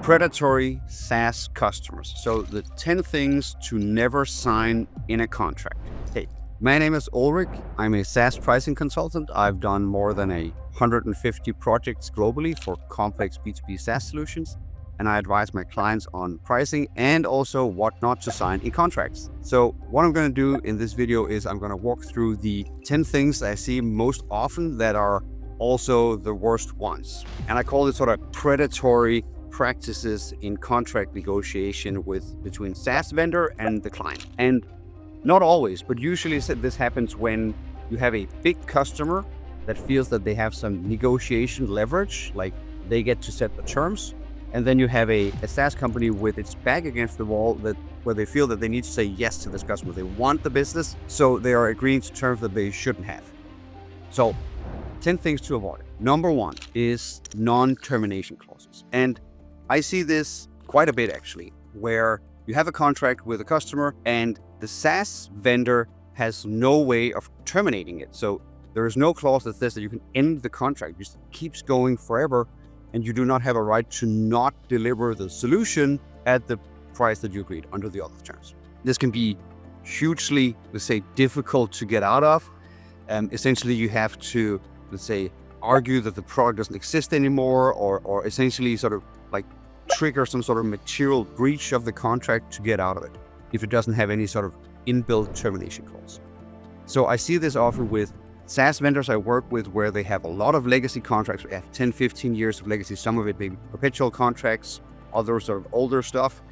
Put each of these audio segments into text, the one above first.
Predatory SaaS customers. So the 10 things to never sign in a contract. Hey, my name is Ulrik. I'm a SaaS pricing consultant. I've done more than 150 projects globally for complex B2B SaaS solutions. And I advise my clients on pricing and also what not to sign in contracts. So what I'm going to do in this video is I'm going to walk through the 10 things I see most often that are also the worst ones. And I call it sort of predatory practices in contract negotiation between SaaS vendor and the client. And not always, but usually this happens when you have a big customer that feels that they have some negotiation leverage, like they get to set the terms. And then you have a SaaS company with its back against the wall where they feel that they need to say yes to this customer. They want the business, so they are agreeing to terms that they shouldn't have. So 10 things to avoid. Number one is non-termination clauses. And I see this quite a bit actually, where you have a contract with a customer and the SaaS vendor has no way of terminating it. So there is no clause that says that you can end the contract. It just keeps going forever, and you do not have a right to not deliver the solution at the price that you agreed under the other terms. This can be hugely, let's say, difficult to get out of. Essentially, you have to, let's say, argue that the product doesn't exist anymore, or essentially sort of like trigger some sort of material breach of the contract to get out of it if it doesn't have any sort of inbuilt termination clause. So I see this often with SaaS vendors I work with where they have a lot of legacy contracts. We have 10, 15 years of legacy, some of it maybe perpetual contracts, other sort of older stuff,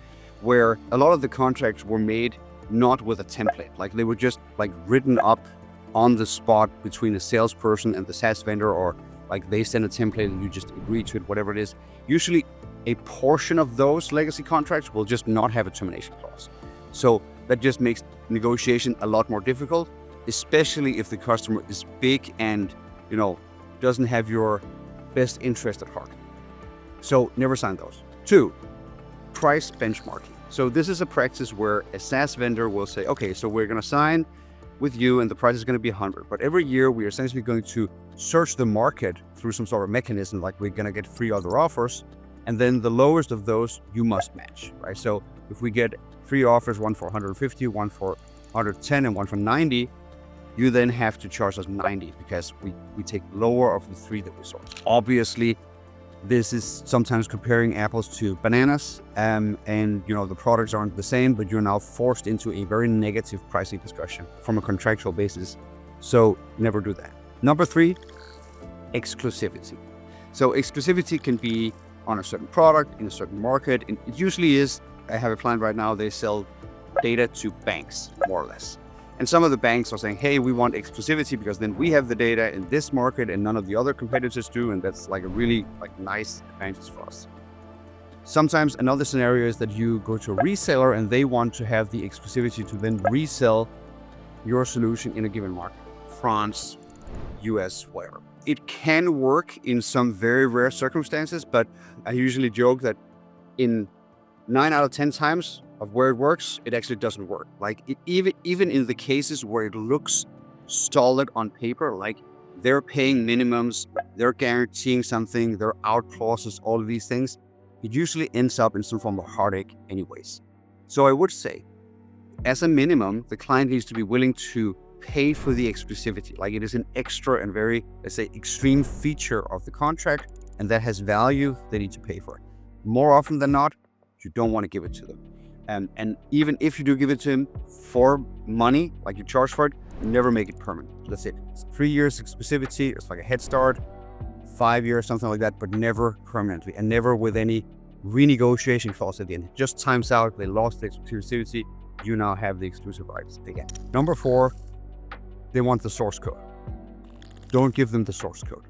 where a lot of the contracts were made not with a template. Like they were just like written up on the spot between the salesperson and the SaaS vendor, or like they send a template and you just agree to it, whatever it is. Usually a portion of those legacy contracts will just not have a termination clause. So that just makes negotiation a lot more difficult, especially if the customer is big and, doesn't have your best interest at heart. So never sign those. 2, price benchmarking. So this is a practice where a SaaS vendor will say, okay, so we're going to sign with you and the price is going to be 100. But every year we are essentially going to search the market through some sort of mechanism, like we're going to get 3 other offers. And then the lowest of those you must match, right? So if we get 3 offers, one for 150, one for 110, and one for 90, you then have to charge us 90 because we take lower of the 3 that we source. Obviously, this is sometimes comparing apples to bananas, and the products aren't the same, but you're now forced into a very negative pricing discussion from a contractual basis. So never do that. Number 3, exclusivity. So exclusivity can be on a certain product in a certain market, and it usually is. I have a client right now, they sell data to banks, more or less. And some of the banks are saying, hey, we want exclusivity because then we have the data in this market and none of the other competitors do, and that's like a really nice advantage for us. Sometimes another scenario is that you go to a reseller and they want to have the exclusivity to then resell your solution in a given market, France, US, whatever. It can work in some very rare circumstances, but I usually joke that in 9 out of 10 times of where it works, it actually doesn't work. Even in the cases where it looks solid on paper, like they're paying minimums, they're guaranteeing something, there are out clauses, all of these things, it usually ends up in some form of heartache anyways. So I would say, as a minimum, the client needs to be willing to pay for the exclusivity. Like it is an extra and very, let's say, extreme feature of the contract, and that has value, they need to pay for it. More often than not, you don't want to give it to them. And even if you do give it to him for money, like you charge for it, never make it permanent. That's it. It's 3 years exclusivity, it's like a head start, 5 years, something like that, but never permanently, and never with any renegotiation clause at the end. It just times out, they lost the exclusivity, you now have the exclusive rights again. Number 4, they want the source code. Don't give them the source code.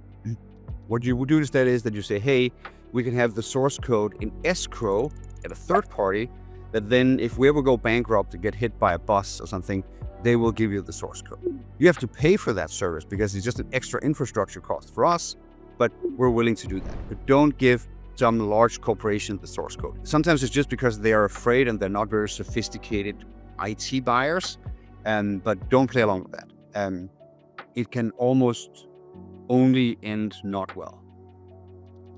What you would do instead is that you say, hey, we can have the source code in escrow at a third party, that then if we ever go bankrupt or get hit by a bus or something, they will give you the source code. You have to pay for that service because it's just an extra infrastructure cost for us, but we're willing to do that. But don't give some large corporation the source code. Sometimes it's just because they are afraid and they're not very sophisticated IT buyers, but don't play along with that. It can almost only end not well.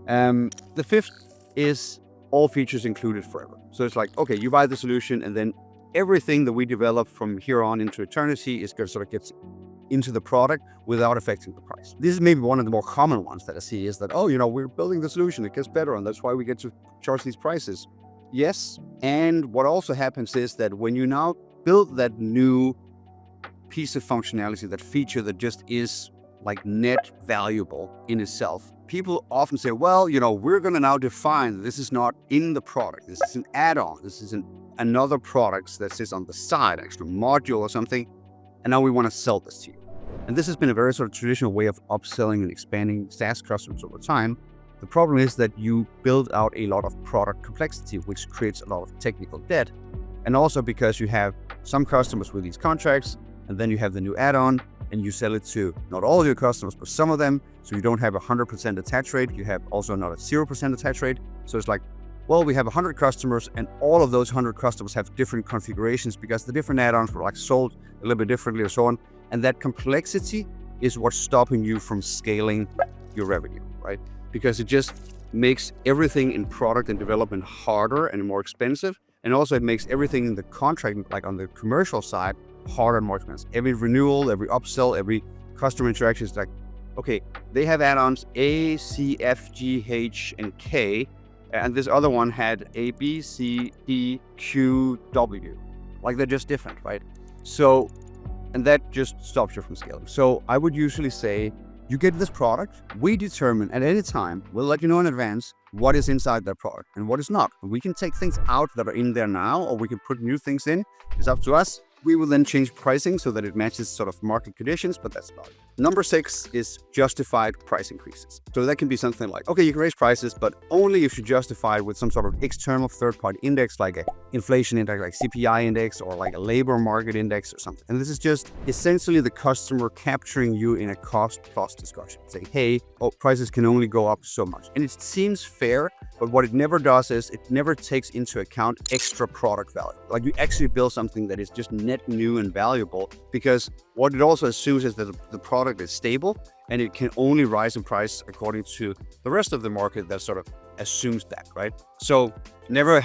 The 5th is all features included forever. So it's like, okay, you buy the solution, and then everything that we develop from here on into eternity is going to sort of get into the product without affecting the price. This is maybe one of the more common ones that I see, is that, oh, we're building the solution, it gets better, and that's why we get to charge these prices. Yes, and what also happens is that when you now build that new piece of functionality, that feature that just is like net valuable in itself, people often say, well, we're going to now define this is not in the product, this is an add-on, this is another product that sits on the side, actually a module or something, and now we want to sell this to you. And this has been a very sort of traditional way of upselling and expanding SaaS customers over time. The problem is that you build out a lot of product complexity, which creates a lot of technical debt. And also because you have some customers with these contracts, and then you have the new add-on, and you sell it to not all your customers, but some of them. So you don't have a 100% attach rate. You have also not a 0% attach rate. So it's like, well, we have 100 customers, and all of those 100 customers have different configurations because the different add-ons were like sold a little bit differently or so on. And that complexity is what's stopping you from scaling your revenue, right? Because it just makes everything in product and development harder and more expensive. And also it makes everything in the contract, like on the commercial side, harder and more expensive. Every renewal, every upsell, every customer interaction is like, okay, they have add-ons A, C, F, G, H, and K. And this other one had A, B, C, D, Q, W. Like they're just different, right? So, and that just stops you from scaling. So I would usually say, you get this product, we determine at any time, we'll let you know in advance what is inside that product and what is not. We can take things out that are in there now, or we can put new things in. It's up to us. We will then change pricing so that it matches sort of market conditions, but that's about it. Number 6 is justified price increases. So that can be something like, okay, you can raise prices, but only if you justify it with some sort of external third-party index, like an inflation index, like CPI index, or like a labor market index or something. And this is just essentially the customer capturing you in a cost-plus discussion. Say, hey, prices can only go up so much. And it seems fair, but what it never does is it never takes into account extra product value. Like you actually build something that is just net new and valuable, because what it also assumes is that the product is stable and it can only rise in price according to the rest of the market that sort of assumes that, right? So never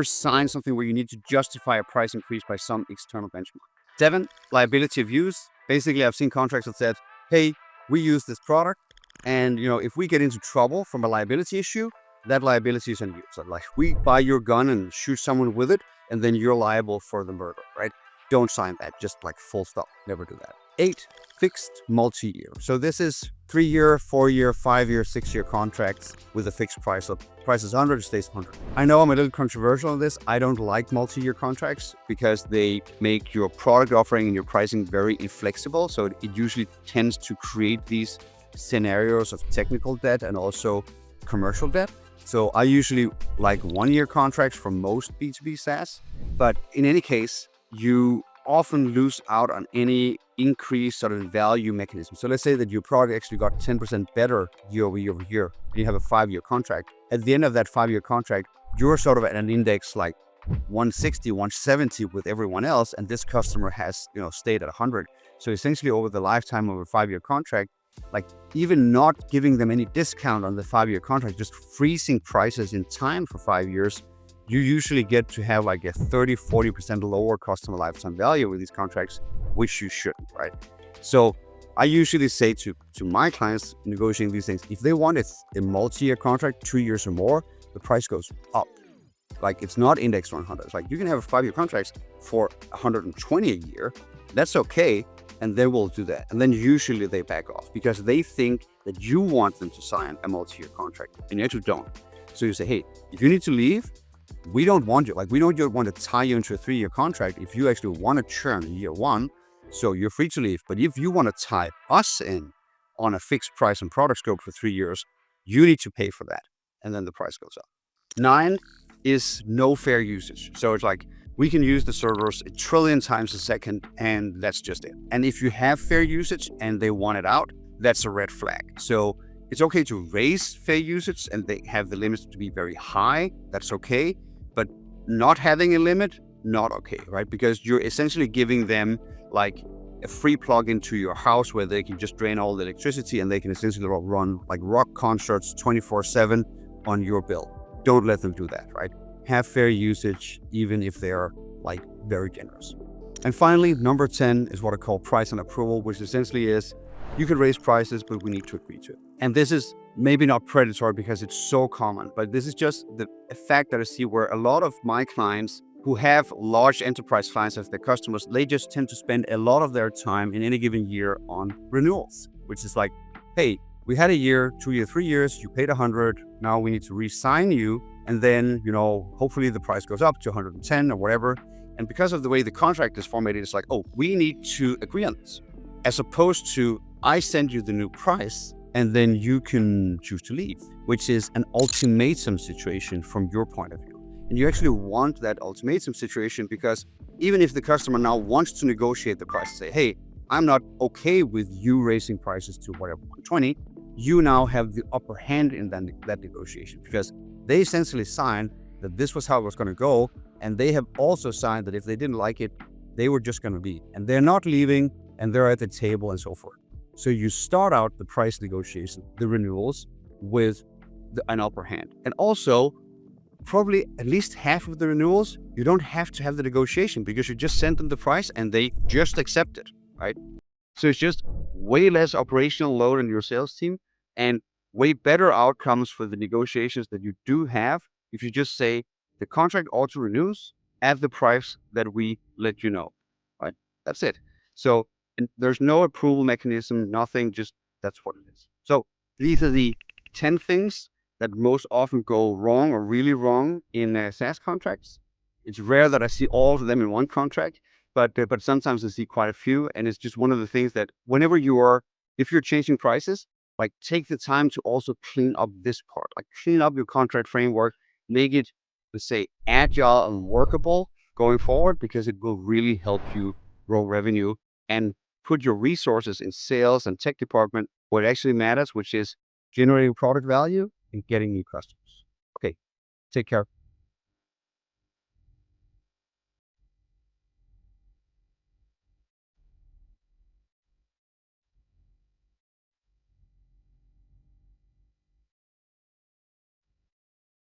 sign something where you need to justify a price increase by some external benchmark. 7, liability of use. Basically, I've seen contracts that said, hey, we use this product, and if we get into trouble from a liability issue, that liability is on you. So like, we buy your gun and shoot someone with it, and then you're liable for the murder, right? Don't sign that, just like full stop, never do that. 8, fixed multi-year. So this is 3-year, 4-year, 5-year, 6-year contracts with a fixed price. So price is 100, it stays 100. I know I'm a little controversial on this. I don't like multi-year contracts because they make your product offering and your pricing very inflexible. So it usually tends to create these scenarios of technical debt and also commercial debt. So I usually like 1-year contracts for most B2B SaaS, but in any case, you often lose out on any increased sort of value mechanism. So let's say that your product actually got 10% better year over year, and you have a 5-year contract. At the end of that 5-year contract, you're sort of at an index like 160, 170 with everyone else, and this customer has stayed at 100. So essentially over the lifetime of a 5-year contract, like even not giving them any discount on the 5-year contract, just freezing prices in time for 5 years, you usually get to have like a 30-40% lower customer lifetime value with these contracts, which you shouldn't, right? So I usually say to my clients negotiating these things, if they want a multi-year contract, 2 years or more, the price goes up. Like it's not indexed 100. It's like you can have a 5-year contract for 120 a year. That's okay. And they will do that. And then usually they back off because they think that you want them to sign a multi-year contract and you actually don't. So you say, hey, if you need to leave, we don't want you. Like we don't want to tie you into a 3-year contract if you actually want to churn in year 1. So you're free to leave. But if you want to tie us in on a fixed price and product scope for 3 years, you need to pay for that. And then the price goes up. 9 is no fair usage. So it's like, we can use the servers 1 trillion times a second, and that's just it. And if you have fair usage and they want it out, that's a red flag. So it's okay to raise fair usage and they have the limits to be very high. That's okay. But not having a limit, not okay, right? Because you're essentially giving them like a free plug-in to your house where they can just drain all the electricity and they can essentially run like rock concerts 24/7 on your bill. don't let them do that, right? Have fair usage, even if they are like very generous. And finally, number 10 is what I call price and approval, which essentially is you can raise prices, but we need to agree to it. And this is maybe not predatory because it's so common, but this is just the effect that I see where a lot of my clients who have large enterprise clients as their customers, they just tend to spend a lot of their time in any given year on renewals, which is like, hey, we had a year, 2 years, 3 years, you paid 100, now we need to re-sign you. And then, hopefully the price goes up to 110 or whatever. And because of the way the contract is formatted, it's like, oh, we need to agree on this. As opposed to, I send you the new price and then you can choose to leave, which is an ultimatum situation from your point of view. And you actually want that ultimatum situation because even if the customer now wants to negotiate the price, say, hey, I'm not okay with you raising prices to whatever, 120, you now have the upper hand in that negotiation because they essentially signed that this was how it was going to go. And they have also signed that if they didn't like it, they were just going to leave. And they're not leaving and they're at the table and so forth. So you start out the price negotiation, the renewals, with an upper hand. And also, probably at least half of the renewals, you don't have to have the negotiation because you just sent them the price and they just accept it, right? So it's just way less operational load on your sales team and way better outcomes for the negotiations that you do have if you just say the contract auto renews at the price that we let you know, right? That's it. So and there's no approval mechanism, nothing, just that's what it is. So these are the 10 things that most often go wrong or really wrong in SaaS contracts. It's rare that I see all of them in one contract, but sometimes I see quite a few. And it's just one of the things that whenever if you're changing prices, like take the time to also clean up this part, like clean up your contract framework, make it, let's say, agile and workable going forward, because it will really help you grow revenue and put your resources in sales and tech department where it actually matters, which is generating product value and getting new customers. Okay, take care.